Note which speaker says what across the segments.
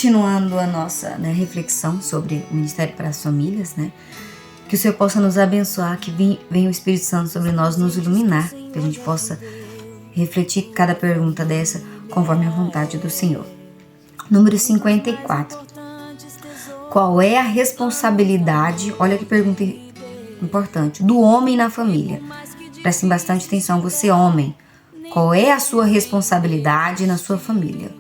Speaker 1: continuando a nossa, né, reflexão sobre o Ministério para as Famílias, né? Que o Senhor possa nos abençoar, que venha o Espírito Santo sobre nós, nos iluminar, que a gente possa refletir cada pergunta dessa conforme a vontade do Senhor. Número 54. Qual é a responsabilidade, olha que pergunta importante, do homem na família? Prestem bastante atenção, você homem. Qual é a sua responsabilidade na sua família?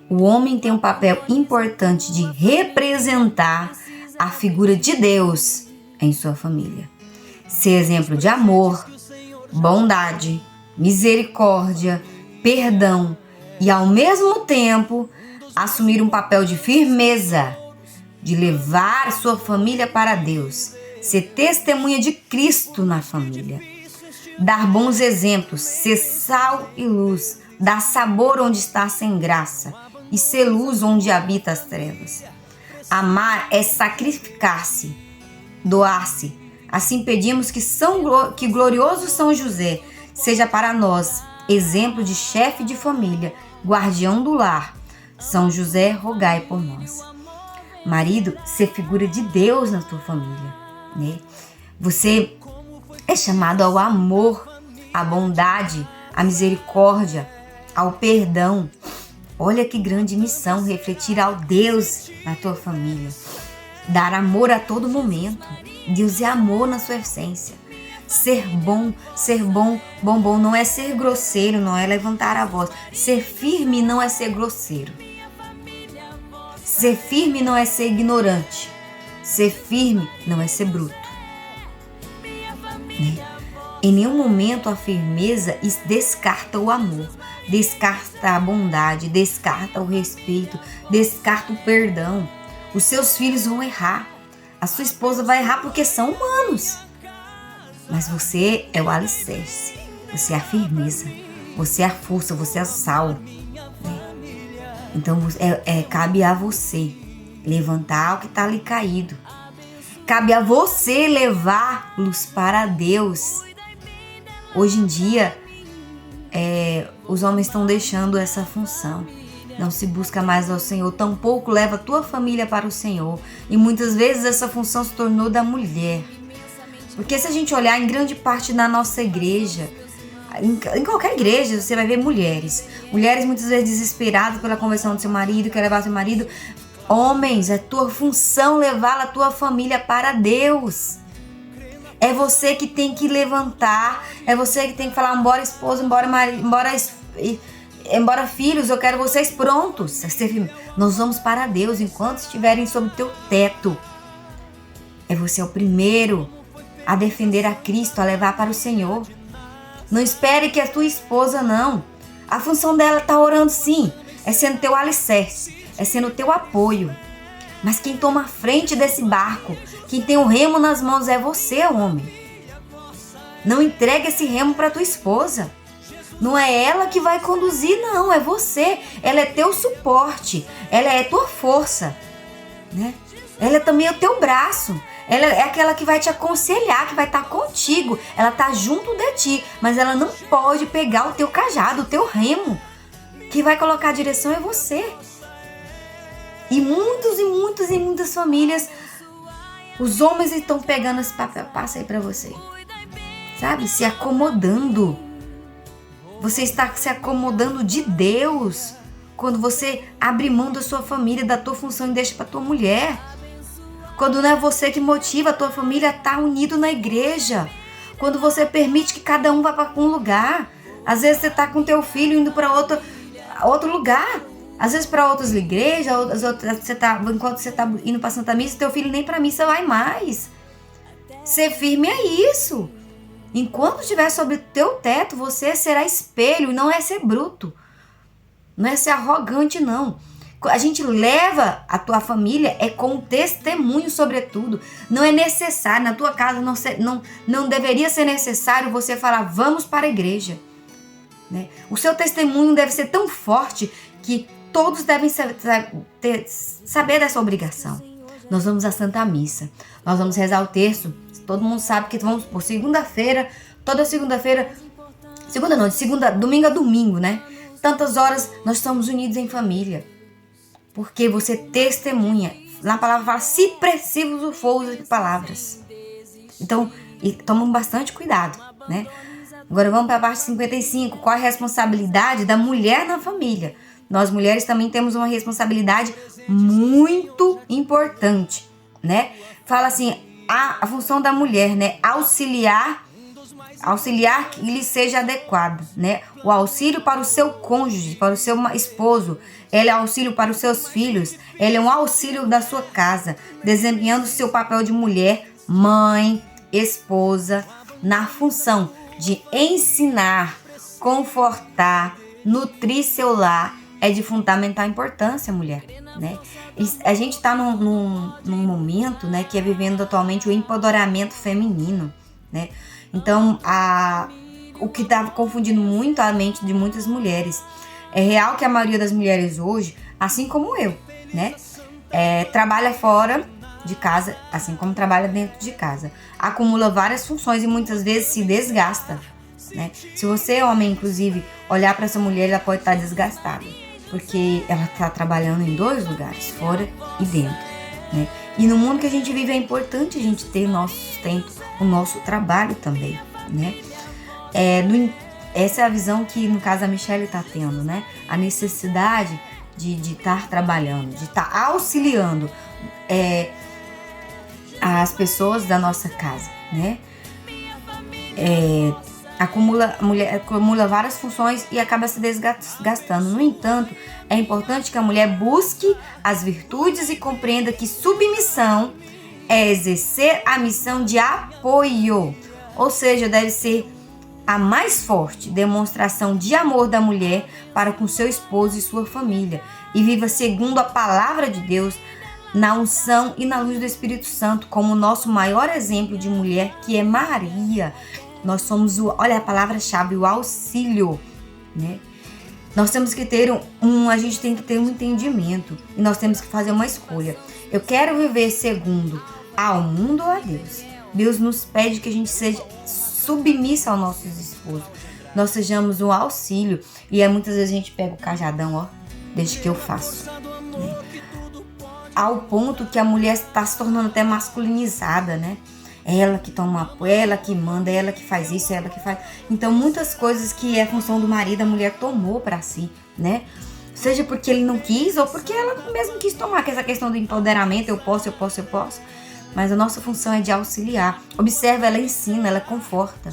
Speaker 1: O homem tem um papel importante de representar a figura de Deus em sua família. Ser exemplo de amor, bondade, misericórdia, perdão e, ao mesmo tempo, assumir um papel de firmeza, de levar sua família para Deus, ser testemunha de Cristo na família, dar bons exemplos, ser sal e luz, dar sabor onde está sem graça e ser luz onde habita as trevas. Amar é sacrificar-se, doar-se. Assim pedimos que glorioso São José seja para nós exemplo de chefe de família, guardião do lar. São José, rogai por nós. Marido, ser figura de Deus na tua família, né? Você é chamado ao amor, à bondade, à misericórdia, ao perdão. Olha que grande missão, refletir ao Deus na tua família. Dar amor a todo momento. Deus é amor na sua essência. Ser bom, bom não é ser grosseiro, não é levantar a voz. Ser firme não é ser grosseiro. Ser firme não é ser ignorante. Ser firme não é ser bruto. Né? Em nenhum momento a firmeza descarta o amor, descarta a bondade, descarta o respeito, descarta o perdão. Os seus filhos vão errar, a sua esposa vai errar porque são humanos. Mas você é o alicerce, você é a firmeza, você é a força, você é o sal. Né? Então cabe a você levantar o que está ali caído. Cabe a você levá-los para Deus. Hoje em dia, os homens estão deixando essa função. Não se busca mais ao Senhor, tampouco leva a tua família para o Senhor. E muitas vezes essa função se tornou da mulher. Porque se a gente olhar em grande parte da nossa igreja, em qualquer igreja, você vai ver mulheres. Mulheres muitas vezes desesperadas pela conversão do seu marido, quer levar seu marido. Homens, é tua função levar a tua família para Deus. É você que tem que levantar, é você que tem que falar, embora esposa, embora filhos, eu quero vocês prontos. Nós vamos para Deus enquanto estiverem sob o teu teto. Você é o primeiro a defender a Cristo, a levar para o Senhor. Não espere que a tua esposa não. A função dela está orando sim, é sendo teu alicerce, é sendo teu apoio. Mas quem toma a frente desse barco, quem tem o remo nas mãos é você, homem. Não entregue esse remo para tua esposa. Não é ela que vai conduzir, não, é você. Ela é teu suporte, ela é tua força, né? Ela é também o teu braço. Ela é aquela que vai te aconselhar, que vai estar contigo. Ela está junto de ti, mas ela não pode pegar o teu cajado, o teu remo. Quem vai colocar a direção é você. E muitas famílias, os homens estão pegando esse papel, passa aí pra você, sabe, se acomodando. Você está se acomodando de Deus quando você abre mão da sua família, da tua função e deixa pra tua mulher. Quando não é você que motiva a tua família a estar unido na igreja. Quando você permite que cada um vá para um lugar. Às vezes você está com teu filho indo para outro lugar. Às vezes para outras igrejas, enquanto você está indo para Santa Missa, teu filho nem para missa vai mais. Ser firme é isso. Enquanto estiver sobre o teu teto, você será espelho, não é ser bruto. Não é ser arrogante, não. A gente leva a tua família com testemunho, sobretudo. Não é necessário, na tua casa não deveria ser necessário você falar, vamos para a igreja. Né? O seu testemunho deve ser tão forte que todos devem saber dessa obrigação. Nós vamos à Santa Missa, nós vamos rezar o terço. Todo mundo sabe que vamos por segunda-feira, toda segunda-feira, domingo a domingo, né? Tantas horas nós estamos unidos em família. porque você testemunha. Na palavra fala, se preciso for, use palavras. Então, tomam bastante cuidado, né? Agora vamos para a parte 55. Qual a responsabilidade da mulher na família? Nós mulheres também temos uma responsabilidade muito importante, né? Fala assim, a função da mulher, né? Auxiliar que lhe seja adequado, né? O auxílio para o seu cônjuge, para o seu esposo. Ele é auxílio para os seus filhos. Ele é um auxílio da sua casa, desempenhando o seu papel de mulher, mãe, esposa, na função de ensinar, confortar, nutrir seu lar. É de fundamental importância, mulher, né? A gente está num momento, né, que é vivendo atualmente o empoderamento feminino, né? Então, o que está confundindo muito a mente de muitas mulheres. É real que a maioria das mulheres hoje, assim como eu, né, trabalha fora de casa, assim como trabalha dentro de casa. Acumula várias funções e muitas vezes se desgasta, né? Se você, homem, inclusive, olhar para essa mulher, ela pode estar desgastada, porque ela está trabalhando em 2 lugares, fora e dentro, né? E no mundo que a gente vive é importante a gente ter nosso sustento, o nosso trabalho também, né? Essa é a visão que, no caso, a Michelle está tendo, né? A necessidade de estar trabalhando, de estar auxiliando as pessoas da nossa casa, né? Acumula várias funções e acaba se desgastando. No entanto, é importante que a mulher busque as virtudes e compreenda que submissão é exercer a missão de apoio, ou seja, deve ser a mais forte demonstração de amor da mulher para com seu esposo e sua família, e viva segundo a palavra de Deus, na unção e na luz do Espírito Santo, como o nosso maior exemplo de mulher, que é Maria. Nós somos olha a palavra-chave, o auxílio, né? Nós temos que ter a gente tem que ter um entendimento, e nós temos que fazer uma escolha. Eu quero viver segundo ao mundo ou a Deus? Deus nos pede que a gente seja submissa aos nossos esposos, nós sejamos um auxílio, e muitas vezes a gente pega o cajadão, ó, deixa que eu faço, né? Ao ponto que a mulher está se tornando até masculinizada, né? Ela que toma apoio, ela que manda, ela que faz isso, ela que faz. Então, muitas coisas que é função do marido, a mulher tomou para si, né? Seja porque ele não quis ou porque ela mesmo quis tomar, que essa questão do empoderamento, eu posso. Mas a nossa função é de auxiliar. Observa, ela ensina, ela conforta,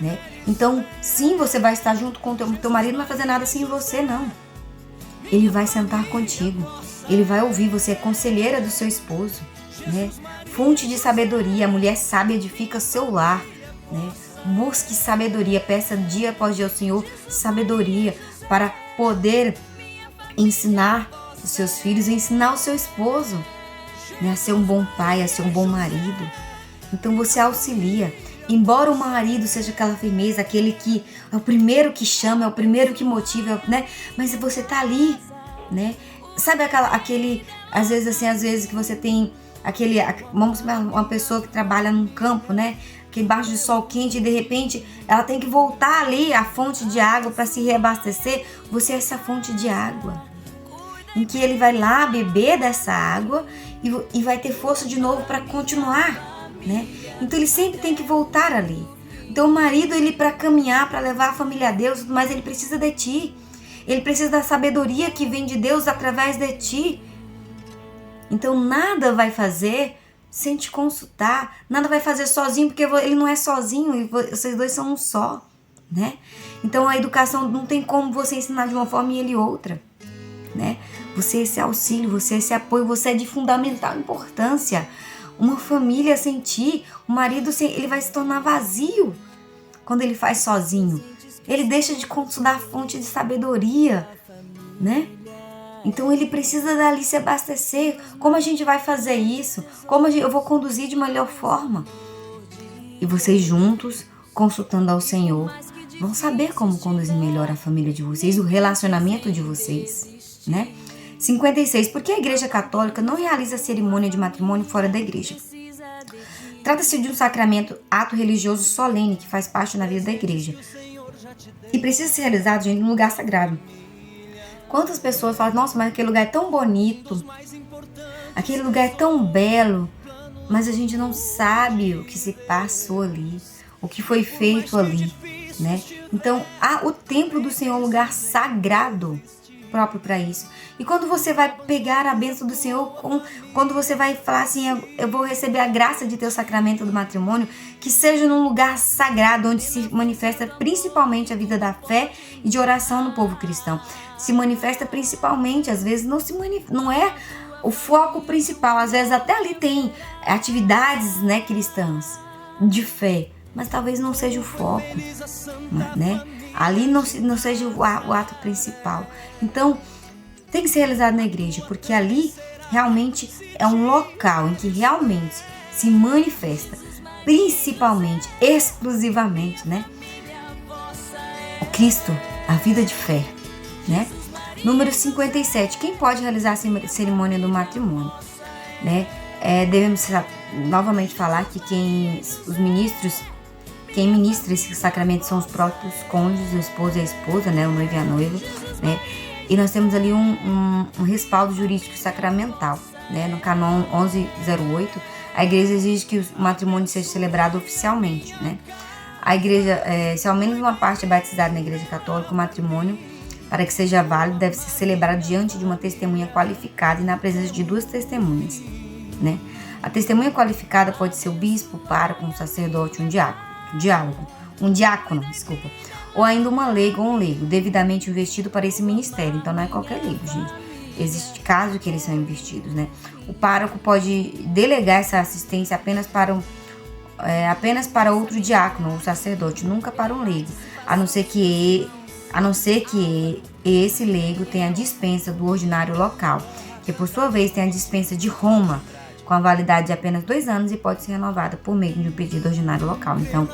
Speaker 1: né? Então, sim, você vai estar junto com o teu marido, não vai fazer nada sem você, não. Ele vai sentar contigo, ele vai ouvir, você é conselheira do seu esposo, né? Fonte de sabedoria, a mulher sábia edifica seu lar, né? Busque sabedoria, peça dia após dia ao Senhor sabedoria para poder ensinar os seus filhos, ensinar o seu esposo, né? A ser um bom pai, a ser um bom marido. Então você auxilia. Embora o marido seja aquela firmeza, aquele que é o primeiro que chama, é o primeiro que motiva, né? Mas você tá ali, né? Sabe às vezes que você tem vamos supor, uma pessoa que trabalha num campo, né? Que embaixo de sol quente e de repente ela tem que voltar ali à fonte de água para se reabastecer. Você é essa fonte de água, em que ele vai lá beber dessa água e vai ter força de novo para continuar, né? Então ele sempre tem que voltar ali. Então o marido, ele para caminhar, para levar a família a Deus, mas ele precisa de ti. Ele precisa da sabedoria que vem de Deus através de ti. Então nada vai fazer sem te consultar, nada vai fazer sozinho, porque ele não é sozinho, e vocês dois são um só, né? Então a educação não tem como você ensinar de uma forma e ele outra, né? Você é esse auxílio, você é esse apoio, você é de fundamental importância. Uma família sem ti, o marido ele vai se tornar vazio quando ele faz sozinho. Ele deixa de consultar a fonte de sabedoria, né? Então ele precisa dali se abastecer. Como a gente vai fazer isso? Como eu vou conduzir de melhor forma? E vocês juntos, consultando ao Senhor, vão saber como conduzir melhor a família de vocês, o relacionamento de vocês, né? 56. Por que a Igreja Católica não realiza a cerimônia de matrimônio fora da igreja? Trata-se de um sacramento, ato religioso solene que faz parte da vida da igreja e precisa ser realizado em um lugar sagrado. Quantas pessoas falam, nossa, mas aquele lugar é tão bonito, aquele lugar é tão belo, mas a gente não sabe o que se passou ali, o que foi feito ali, né? Então, o templo do Senhor é um lugar sagrado próprio para isso. E quando você vai pegar a bênção do Senhor, quando você vai falar assim, eu vou receber a graça de ter o sacramento do matrimônio, que seja num lugar sagrado, onde se manifesta principalmente a vida da fé e de oração no povo cristão. Se manifesta principalmente, às vezes não é o foco principal, às vezes até ali tem atividades, né, cristãs de fé, mas talvez não seja o foco, né? Ali não seja o ato principal. Então, tem que ser realizado na igreja, porque ali realmente é um local em que realmente se manifesta, principalmente, exclusivamente, né, o Cristo, a vida de fé, né? Número 57. Quem pode realizar a cerimônia do matrimônio, né? Devemos novamente falar que quem ministra esse sacramento são os próprios cônjuges, o esposo e a esposa, né? O noivo e a noiva, né? E nós temos ali um respaldo jurídico sacramental, né? No Canon 1108, a igreja exige que o matrimônio seja celebrado oficialmente, né? A igreja, se ao menos uma parte é batizada na igreja católica, o matrimônio, para que seja válido, deve ser celebrado diante de uma testemunha qualificada e na presença de 2 testemunhas, né? A testemunha qualificada pode ser o bispo, o pároco, um sacerdote, um diácono, ou ainda uma leiga ou um leigo, devidamente investido para esse ministério. Então não é qualquer leigo, gente. Existe caso que eles são investidos, né? O pároco pode delegar essa assistência apenas para outro diácono ou sacerdote, nunca para um leigo, a não ser que esse leigo tenha a dispensa do ordinário local, que por sua vez tem a dispensa de Roma, com a validade de apenas 2 anos e pode ser renovada por meio de um pedido ordinário local. Então,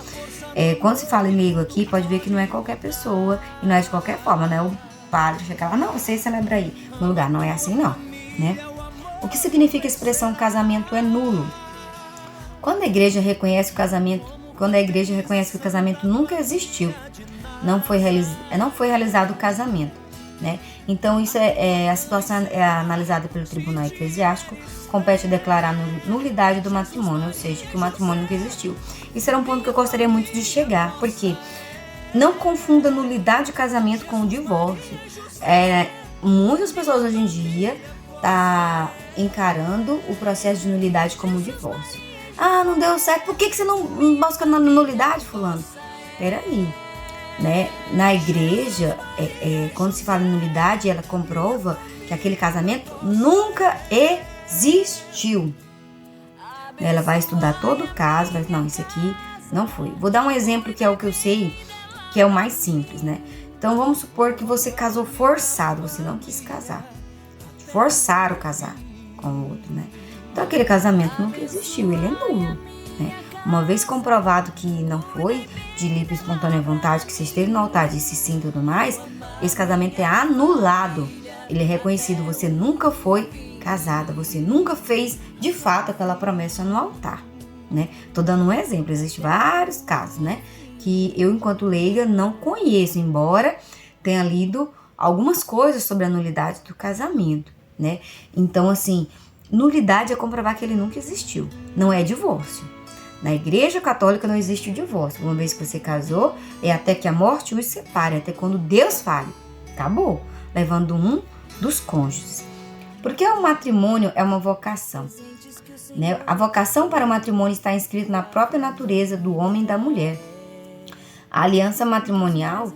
Speaker 1: quando se fala em leigo aqui, pode ver que não é qualquer pessoa e não é de qualquer forma, né? O padre chega lá, não, você celebra aí no lugar, não é assim não, né? O que significa a expressão casamento é nulo? Quando a igreja reconhece que o casamento nunca existiu, não foi realizado o casamento, né? Então a situação é analisada pelo Tribunal Eclesiástico, compete declarar nulidade do matrimônio, ou seja, que o matrimônio nunca existiu. Isso era um ponto que eu gostaria muito de chegar, porque não confunda nulidade de casamento com o divórcio. Muitas pessoas hoje em dia tá encarando o processo de nulidade como divórcio. Não deu certo, por que você não busca na nulidade, fulano? Peraí, né? Na igreja, quando se fala em nulidade, ela comprova que aquele casamento nunca existiu. Ela vai estudar todo o caso, vai dizer, não, isso aqui não foi. Vou dar um exemplo que é o que eu sei, que é o mais simples, né? Então, vamos supor que você casou forçado, você não quis casar. Forçaram casar com o outro, né? Então, aquele casamento nunca existiu, ele é nulo, né? Uma vez comprovado que não foi de livre e espontânea vontade, que você esteve no altar, disse sim e tudo mais, esse casamento é anulado. Ele é reconhecido, você nunca foi casada, você nunca fez de fato aquela promessa no altar, né? Tô dando um exemplo, existem vários casos, né? Que eu, enquanto leiga, não conheço, embora tenha lido algumas coisas sobre a nulidade do casamento, né? Então, assim, nulidade é comprovar que ele nunca existiu, não é divórcio. Na igreja católica não existe o divórcio. Uma vez que você casou, é até que a morte os separe, até quando Deus fale. Acabou, levando um dos cônjuges. Porque o matrimônio é uma vocação, né? A vocação para o matrimônio está inscrita na própria natureza do homem e da mulher. A aliança matrimonial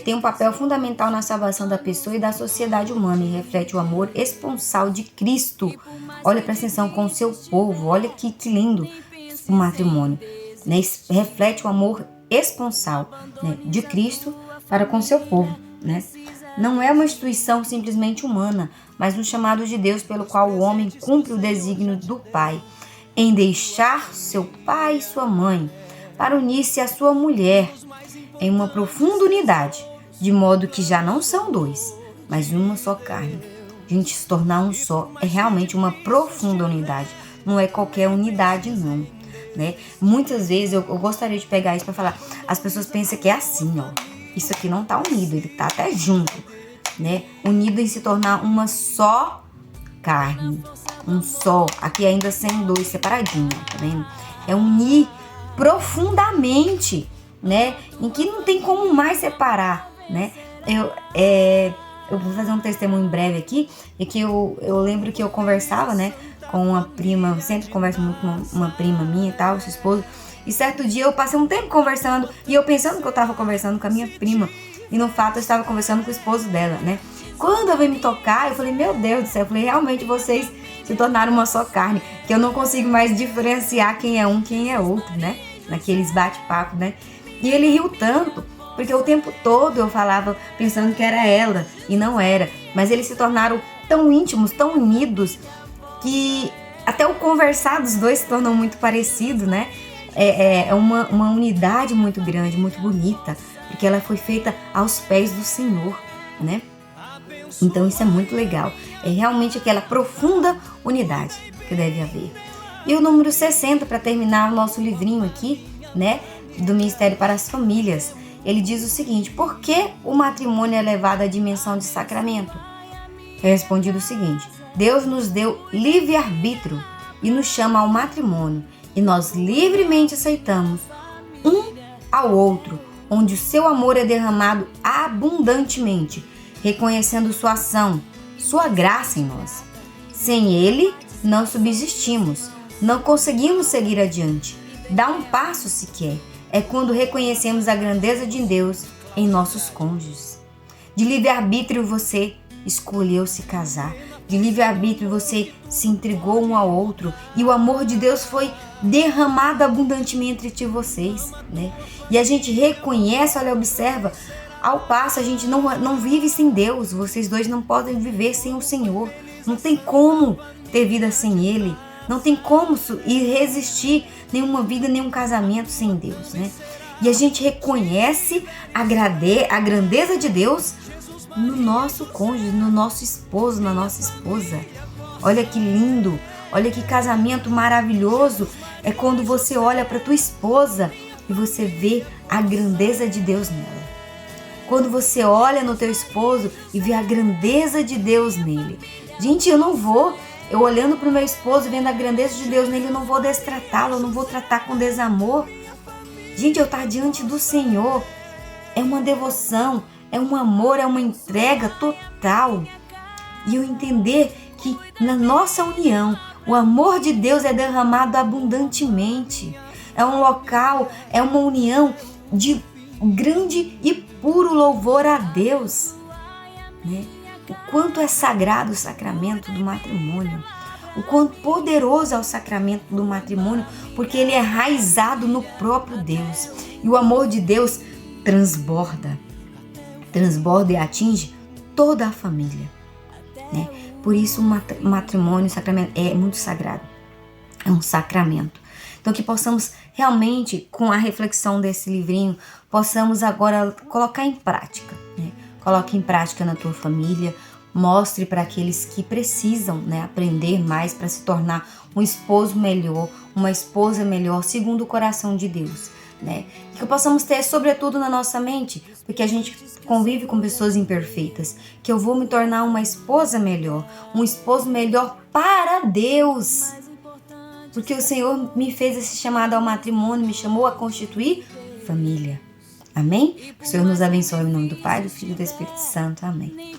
Speaker 1: tem um papel fundamental na salvação da pessoa e da sociedade humana e reflete o amor esponsal de Cristo. Olha, presta atenção, com o seu povo. Olha que lindo o matrimônio, né? Reflete o amor esponsal, né, de Cristo para com seu povo, né? Não é uma instituição simplesmente humana, mas um chamado de Deus pelo qual o homem cumpre o desígnio do Pai em deixar seu pai e sua mãe para unir-se à sua mulher em uma profunda unidade, de modo que já não são 2, mas uma só carne. Gente, se tornar um só é realmente uma profunda unidade, não é qualquer unidade não, né? Muitas vezes eu gostaria de pegar isso para falar, as pessoas pensam que é assim, ó, isso aqui não tá unido, ele tá até junto, né? Unido em se tornar uma só carne. Um só. Aqui ainda sendo dois separadinho, tá vendo? É unir profundamente, né? Em que não tem como mais separar, né? Eu vou fazer um testemunho breve aqui, é que eu lembro que eu conversava, né, com uma prima, eu sempre converso muito com uma prima minha e tal, sua esposa, e certo dia eu passei um tempo conversando, e eu pensando que eu tava conversando com a minha prima, e no fato eu estava conversando com o esposo dela, né. Quando eu veio me tocar, eu falei, meu Deus do céu, eu falei, realmente vocês se tornaram uma só carne, que eu não consigo mais diferenciar quem é um, quem é outro, né, naqueles bate-papo, né. E ele riu tanto, porque o tempo todo eu falava pensando que era ela e não era. Mas eles se tornaram tão íntimos, tão unidos, que até o conversar dos dois se tornou muito parecido, né? É uma unidade muito grande, muito bonita, porque ela foi feita aos pés do Senhor, né? Então isso é muito legal. É realmente aquela profunda unidade que deve haver. E o número 60, para terminar o nosso livrinho aqui, né? Do Ministério para as Famílias. Ele diz o seguinte: por que o matrimônio é levado à dimensão de sacramento? É respondido o seguinte: Deus nos deu livre-arbítrio e nos chama ao matrimônio, e nós livremente aceitamos um ao outro, onde o seu amor é derramado abundantemente, reconhecendo sua ação, sua graça em nós. Sem ele, não subsistimos, não conseguimos seguir adiante, dar um passo sequer. É quando reconhecemos a grandeza de Deus em nossos cônjuges. De livre-arbítrio você escolheu se casar. De livre-arbítrio você se entregou um ao outro. E o amor de Deus foi derramado abundantemente entre vocês, né? E a gente reconhece, olha, observa, ao passo a gente não vive sem Deus. Vocês dois não podem viver sem o Senhor. Não tem como ter vida sem Ele. Não tem como resistir nenhuma vida, nenhum casamento sem Deus, né? E a gente reconhece a grandeza de Deus no nosso cônjuge, no nosso esposo, na nossa esposa. Olha que lindo, olha que casamento maravilhoso. É quando você olha para tua esposa e você vê a grandeza de Deus nela. Quando você olha no teu esposo e vê a grandeza de Deus nele. Gente, eu olhando para o meu esposo, vendo a grandeza de Deus nele, eu não vou destratá-lo, eu não vou tratar com desamor. Gente, eu estar diante do Senhor é uma devoção, é um amor, é uma entrega total. E eu entender que na nossa união, o amor de Deus é derramado abundantemente. É um local, é uma união de grande e puro louvor a Deus, né? O quanto é sagrado o sacramento do matrimônio, o quanto poderoso é o sacramento do matrimônio, porque ele é enraizado no próprio Deus. E o amor de Deus transborda e atinge toda a família, né? Por isso o matrimônio, o sacramento é muito sagrado, é um sacramento. Então que possamos realmente, com a reflexão desse livrinho, possamos agora colocar em prática, né? Coloque em prática na tua família, mostre para aqueles que precisam, né, aprender mais para se tornar um esposo melhor, uma esposa melhor, segundo o coração de Deus, né? Que possamos ter, sobretudo, na nossa mente, porque a gente convive com pessoas imperfeitas, que eu vou me tornar uma esposa melhor, um esposo melhor para Deus, porque o Senhor me fez esse chamado ao matrimônio, me chamou a constituir família. Amém? Que o Senhor nos abençoe em nome do Pai, do Filho e do Espírito Santo. Amém.